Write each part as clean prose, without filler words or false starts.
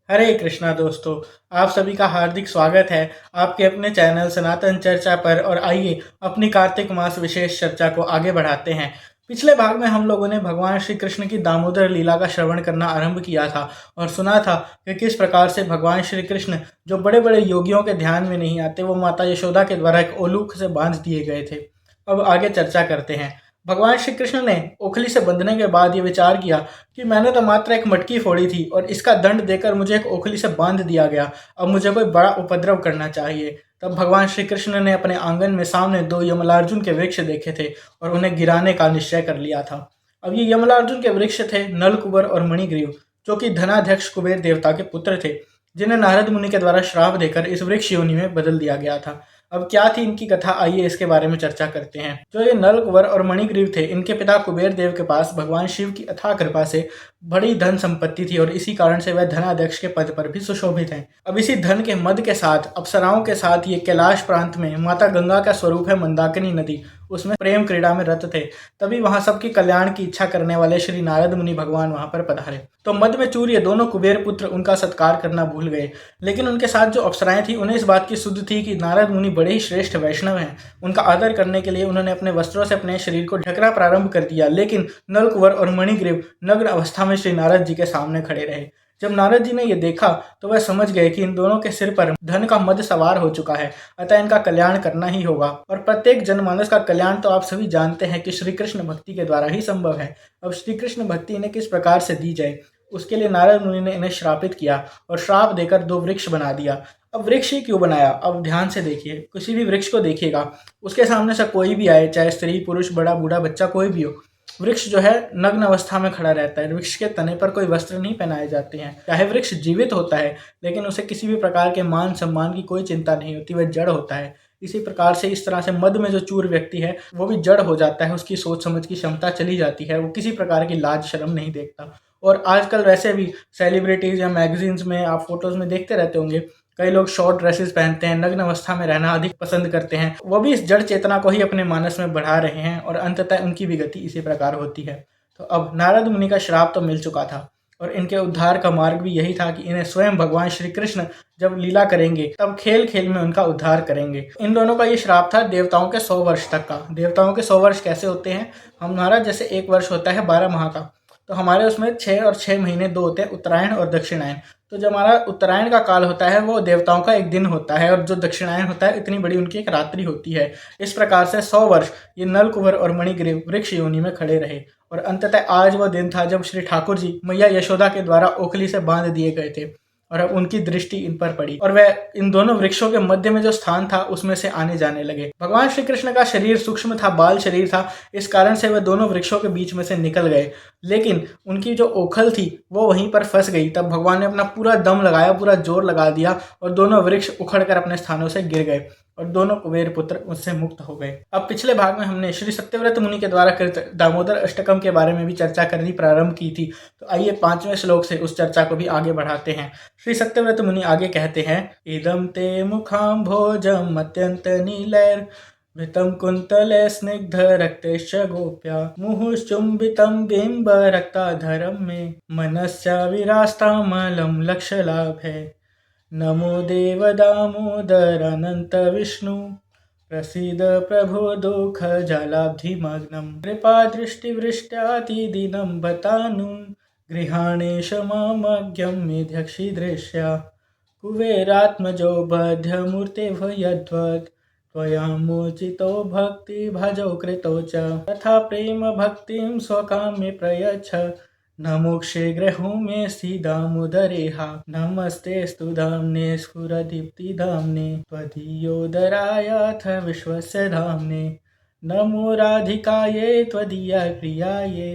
हरे कृष्णा दोस्तों। आप सभी का हार्दिक स्वागत है आपके अपने चैनल सनातन चर्चा पर। और आइए अपनी कार्तिक मास विशेष चर्चा को आगे बढ़ाते हैं। पिछले भाग में हम लोगों ने भगवान श्री कृष्ण की दामोदर लीला का श्रवण करना आरंभ किया था और सुना था कि किस प्रकार से भगवान श्री कृष्ण जो बड़े बड़े योगियों के ध्यान में नहीं आते वो माता यशोदा के द्वारा एक ओलूक से बांध दिए गए थे। अब आगे चर्चा करते हैं। भगवान श्री कृष्ण ने ओखली से बंधने के बाद ये विचार किया कि मैंने तो मात्र एक मटकी फोड़ी थी और इसका दंड देकर मुझे एक ओखली से बांध दिया गया। अब मुझे कोई बड़ा उपद्रव करना चाहिए। तब भगवान श्री कृष्ण ने अपने आंगन में सामने दो यमलार्जुन के वृक्ष देखे थे और उन्हें गिराने का निश्चय कर लिया था। अब ये यमलार्जुन के वृक्ष थे नलकुबर और मणिग्रीव, जो कि धनाध्यक्ष कुबेर देवता के पुत्र थे, जिन्हें नारद मुनि के द्वारा श्राप देकर इस वृक्ष योनि में बदल दिया गया था। अब क्या थी इनकी कथा, आइए इसके बारे में चर्चा करते हैं। जो ये नल कुंवर और मणिग्रीव थे, इनके पिता कुबेर देव के पास भगवान शिव की अथाह कृपा से बड़ी धन संपत्ति थी और इसी कारण से वह धनाध्यक्ष के पद पर भी सुशोभित हैं। अब इसी धन के मद के साथ अप्सराओं के साथ ये कैलाश प्रांत में माता गंगा का स्वरूप है मंदाकिनी नदी, उसमें प्रेम क्रीड़ा में रत थे। तभी वहां सबकी कल्याण की इच्छा करने वाले श्री नारद मुनि भगवान वहां पर पधारे। तो मद में चूर ये दोनों कुबेर पुत्र उनका सत्कार करना भूल गए। लेकिन उनके साथ जो अप्सराएं थी उन्हें इस बात की सुध थी कि नारद मुनि बड़े ही श्रेष्ठ वैष्णव हैं। उनका आदर करने के लिए उन्होंने अपने वस्त्रों से अपने शरीर को ढकना प्रारंभ कर दिया। लेकिन नलकुवर और मणिग्रीव नग्न अवस्था में श्री नारद जी के सामने खड़े रहे। जब नारद जी ने यह देखा तो वह समझ गए कि इन दोनों के सिर पर धन का मद सवार हो चुका है, अतः इनका कल्याण करना ही होगा। और प्रत्येक जनमानस का कल्याण तो आप सभी जानते हैं कि श्री कृष्ण भक्ति के द्वारा ही संभव है। अब श्री कृष्ण भक्ति इन्हें किस प्रकार से दी जाए, उसके लिए नारद मुनि ने इन्हें श्रापित किया और श्राप देकर दो वृक्ष बना दिया। अब वृक्ष ही क्यों बनाया, अब ध्यान से देखिए। किसी भी वृक्ष को देखिएगा, उसके सामने से कोई भी आए, चाहे स्त्री पुरुष बड़ा बूढ़ा बच्चा कोई भी हो, वृक्ष जो है नग्न अवस्था में खड़ा रहता है। वृक्ष के तने पर कोई वस्त्र नहीं पहनाए जाते हैं। चाहे वृक्ष जीवित होता है लेकिन उसे किसी भी प्रकार के मान सम्मान की कोई चिंता नहीं होती, वह जड़ होता है। इसी प्रकार से इस तरह से मद में जो चूर व्यक्ति है वो भी जड़ हो जाता है, उसकी सोच समझ की क्षमता चली जाती है, वो किसी प्रकार की लाज शर्म नहीं देखता। और आजकल वैसे भी सेलिब्रिटीज या मैगजीन्स में आप फोटोज में देखते रहते होंगे, कई लोग शॉर्ट ड्रेसेस पहनते हैं, नग्न अवस्था में रहना अधिक पसंद करते हैं। वो भी इस जड़ चेतना को ही अपने मानस में बढ़ा रहे हैं और अंततः उनकी भी गति इसी प्रकार होती है। तो अब नारद मुनि का श्राप तो मिल चुका था और इनके उद्धार का मार्ग भी यही था कि इन्हें स्वयं भगवान श्री कृष्ण जब लीला करेंगे तब खेल खेल में उनका उद्धार करेंगे। इन दोनों का ये श्राप था देवताओं के 100 वर्ष तक का। देवताओं के 100 वर्ष कैसे होते हैं, हमारा जैसे एक वर्ष होता है 12 माह का, तो हमारे उसमें 6 और 6 महीने दो होते हैं, उत्तरायण और दक्षिणायन। तो जो हमारा उत्तरायण का काल होता है वो देवताओं का एक दिन होता है और जो दक्षिणायन होता है इतनी बड़ी उनकी एक रात्रि होती है। इस प्रकार से 100 वर्ष ये नल कुंवर और मणिग्रीव वृक्ष योनि में खड़े रहे और अंततः आज वह दिन था जब श्री ठाकुर जी मैया यशोदा के द्वारा ओखली से बांध दिए गए थे और अब उनकी दृष्टि इन पर पड़ी और वह इन दोनों वृक्षों के मध्य में जो स्थान था उसमें से आने जाने लगे। भगवान श्री कृष्ण का शरीर सूक्ष्म था, बाल शरीर था, इस कारण से वह दोनों वृक्षों के बीच में से निकल गए। लेकिन उनकी जो ओखल थी वो वहीं पर फंस गई। तब भगवान ने अपना पूरा दम लगाया, पूरा जोर लगा दिया और दोनों वृक्ष उखड़कर अपने स्थानों से गिर गए और दोनों कुबेर पुत्र उससे मुक्त हो गए। अब पिछले भाग में हमने श्री सत्यव्रत मुनि के द्वारा कृत दामोदर अष्टकम के बारे में भी चर्चा करनी प्रारंभ की थी। तो आइए 5वें श्लोक से उस चर्चा को भी आगे बढ़ाते हैं। श्री सत्यव्रत मुनि आगे कहते हैं, इदम ते मुखाम भोजम अत्यंत नीलैर वृतम कुंतले स्निग्ध रक्तेश्च गोप्या मुहुश्चुंबितम बिंब रक्ताधरम में मनस्या विरास्तामलम लक्ष्य लाभ है। नमो देव दामोदर अनंत विष्णु प्रसीद प्रभो दुख जलाब्धिमग्नम कृपा दृष्टिवृष्ट्यातिदिनं बतानु गृहाणेश मामज्ञं मेध्यक्षि दृश्या कुबेरात्मजो बध्यमूर्ते भयध्वत् त्वया मोचितो भक्ति भजो कृतो च तथा प्रेम भक्तिं स्वकाम्ये प्रयच्छ न मोक्षे ग्रहो मे दामोदरेहा नमस्ते स्तु धाम्ने स्फुरदीप्तिधाम्ने त्वदीयोदरायाथ विश्वस्य धाम्ने नमो राधिकाये त्वदीया प्रियाये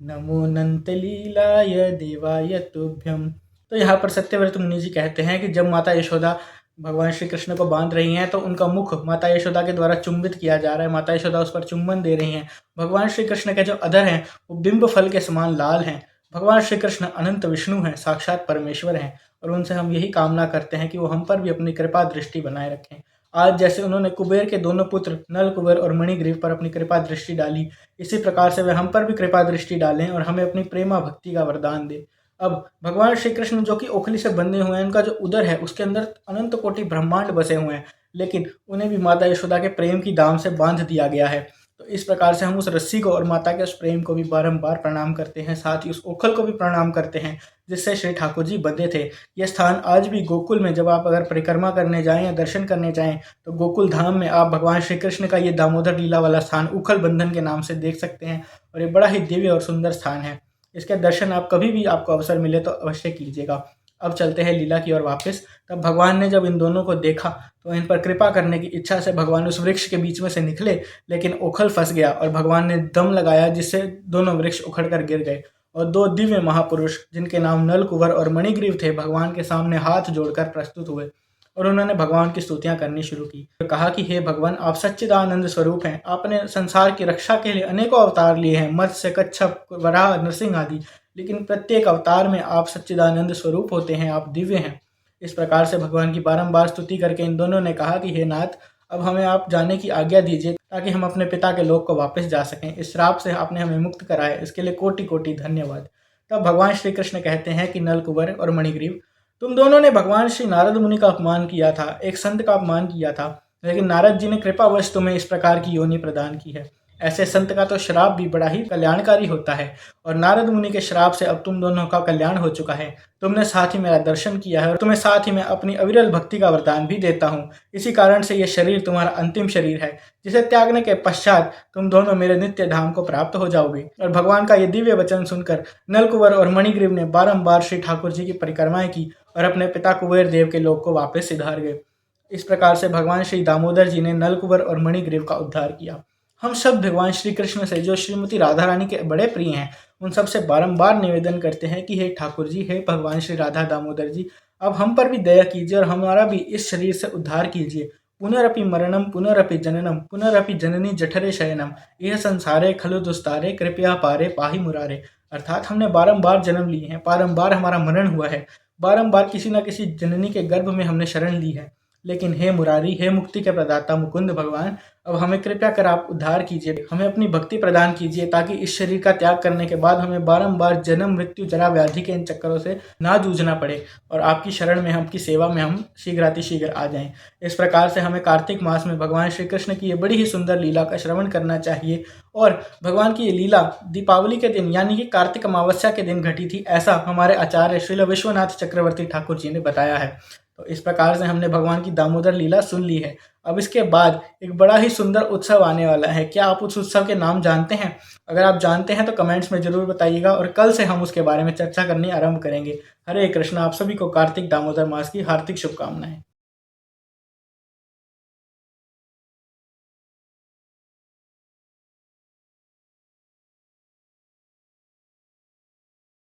नमो नंतलीलाय देवाय तुभ्यम। तो यहाँ पर सत्यव्रत मुनि जी कहते हैं कि जब माता यशोदा भगवान श्री कृष्ण को बांध रही हैं तो उनका मुख माता यशोदा के द्वारा चुंबित किया जा रहा है। माता यशोदा उस पर चुंबन दे रही हैं। भगवान श्री कृष्ण के जो अधर हैं वो बिंब फल के समान लाल हैं। भगवान श्री कृष्ण अनंत विष्णु हैं, साक्षात परमेश्वर हैं और उनसे हम यही कामना करते हैं कि वो हम पर भी अपनी कृपा दृष्टि बनाए रखें। आज जैसे उन्होंने कुबेर के दोनों पुत्र नल कुबेर और मणिग्रीव पर अपनी कृपा दृष्टि डाली, इसी प्रकार से वे हम पर भी कृपा दृष्टि डालें और हमें अपनी प्रेमा भक्ति का वरदान दे। अब भगवान श्री कृष्ण जो कि ओखली से बंधे हुए हैं, उनका जो उदर है उसके अंदर अनंत कोटि ब्रह्मांड बसे हुए हैं, लेकिन उन्हें भी माता यशोदा के प्रेम की दाम से बांध दिया गया है। तो इस प्रकार से हम उस रस्सी को और माता के उस प्रेम को भी बारंबार प्रणाम करते हैं, साथ ही उस ओखल को भी प्रणाम करते हैं जिससे श्री ठाकुर जी बंधे थे। यह स्थान आज भी गोकुल में, जब आप अगर परिक्रमा करने जाएं या दर्शन करने जाएं, तो गोकुल धाम में आप भगवान श्री कृष्ण का ये दामोदर लीला वाला स्थान उखल बंधन के नाम से देख सकते हैं, और ये बड़ा ही दिव्य और सुंदर स्थान है। इसके दर्शन आप कभी भी आपको अवसर मिले तो अवश्य कीजिएगा। अब चलते हैं लीला की ओर वापस। तब भगवान ने जब इन दोनों को देखा तो इन पर कृपा करने की इच्छा से भगवान उस वृक्ष के बीच में से निकले, लेकिन ओखल फंस गया और भगवान ने दम लगाया जिससे दोनों वृक्ष उखड़ कर गिर गए, और दो दिव्य महापुरुष जिनके नाम नल कुंवर और मणिग्रीव थे, भगवान के सामने हाथ जोड़कर प्रस्तुत हुए और उन्होंने भगवान की स्तुतियां करनी शुरू की। तो कहा कि हे भगवान, आप सच्चिदानंद स्वरूप हैं। आपने संसार की रक्षा के लिए अनेकों अवतार लिए हैं, मत्स्य, कच्छप, वराह, नरसिंह आदि, लेकिन प्रत्येक अवतार में आप सच्चिदानंद स्वरूप होते हैं, आप दिव्य हैं। इस प्रकार से भगवान की बारंबार स्तुति करके इन दोनों ने कहा कि हे नाथ, अब हमें आप जाने की आज्ञा दीजिए ताकि हम अपने पिता के लोक को वापस जा सकें। इस श्राप से आपने हमें मुक्त कराया, इसके लिए कोटि कोटि धन्यवाद। तब भगवान श्री कृष्ण कहते हैं कि नल कुंवर और मणिग्रीव, तुम दोनों ने भगवान श्री नारद मुनि का अपमान किया था, एक संत का अपमान किया था, लेकिन नारद जी ने कृपावश तुम्हें इस प्रकार की योनि प्रदान की है। ऐसे संत का तो श्राप भी बड़ा ही कल्याणकारी होता है, और नारद मुनि के श्राप से अब तुम दोनों का कल्याण हो चुका है। तुमने साथ ही मेरा दर्शन किया है और तुम्हें साथ ही मैं अपनी अविरल भक्ति का वरदान भी देता हूँ। इसी कारण से यह शरीर तुम्हारा अंतिम शरीर है, जिसे त्यागने के पश्चात तुम दोनों मेरे नित्य धाम को प्राप्त हो जाओगे। और भगवान का ये दिव्य वचन सुनकर नलकुंवर और मणिग्रीव ने बारंबार श्री ठाकुर जी की परिक्रमाएं की और अपने पिता कुबेर देव के लोक को वापस सिधार गए। इस प्रकार से भगवान श्री दामोदर जी ने नलकुंवर और मणिग्रीव का उद्धार किया। हम सब भगवान श्री कृष्ण से, जो श्रीमती राधा रानी के बड़े प्रिय हैं, उन सब से बारंबार निवेदन करते हैं कि हे ठाकुर जी, हे भगवान श्री राधा दामोदर जी, अब हम पर भी दया कीजिए और हमारा भी इस शरीर से उद्धार कीजिए। पुनरपि मरणम पुनरपि जननम पुनरपि जननी जठरे शयनम यह संसारे खलु दुस्तारे कृपया पारे पाहि मुरारे। अर्थात हमने बारंबार जन्म लिए हैं, बारंबार हमारा मरण हुआ है, बारंबार किसी न किसी जननी के गर्भ में हमने शरण ली है, लेकिन हे मुरारी, हे मुक्ति के प्रदाता मुकुंद भगवान, अब हमें कृपया कर आप उद्धार कीजिए, हमें अपनी भक्ति प्रदान कीजिए, ताकि इस शरीर का त्याग करने के बाद हमें बारंबार जन्म मृत्यु जरा व्याधि के इन चक्करों से ना जूझना पड़े और आपकी शरण में, आपकी सेवा में हम शीघ्रातिशीघ्र आ जाएं। इस प्रकार से हमें कार्तिक मास में भगवान श्री कृष्ण की ये बड़ी ही सुंदर लीला का श्रवण करना चाहिए। और भगवान की ये लीला दीपावली के दिन यानी कि कार्तिक अमावस्या के दिन घटी थी, ऐसा हमारे आचार्य श्रील विश्वनाथ चक्रवर्ती ठाकुर जी ने बताया है। तो इस प्रकार से हमने भगवान की दामोदर लीला सुन ली है। अब इसके बाद एक बड़ा ही सुंदर उत्सव आने वाला है। क्या आप उस उत्सव के नाम जानते हैं? अगर आप जानते हैं तो कमेंट्स में ज़रूर बताइएगा, और कल से हम उसके बारे में चर्चा करनी आरंभ करेंगे। हरे कृष्ण। आप सभी को कार्तिक दामोदर मास की हार्दिक शुभकामनाएं।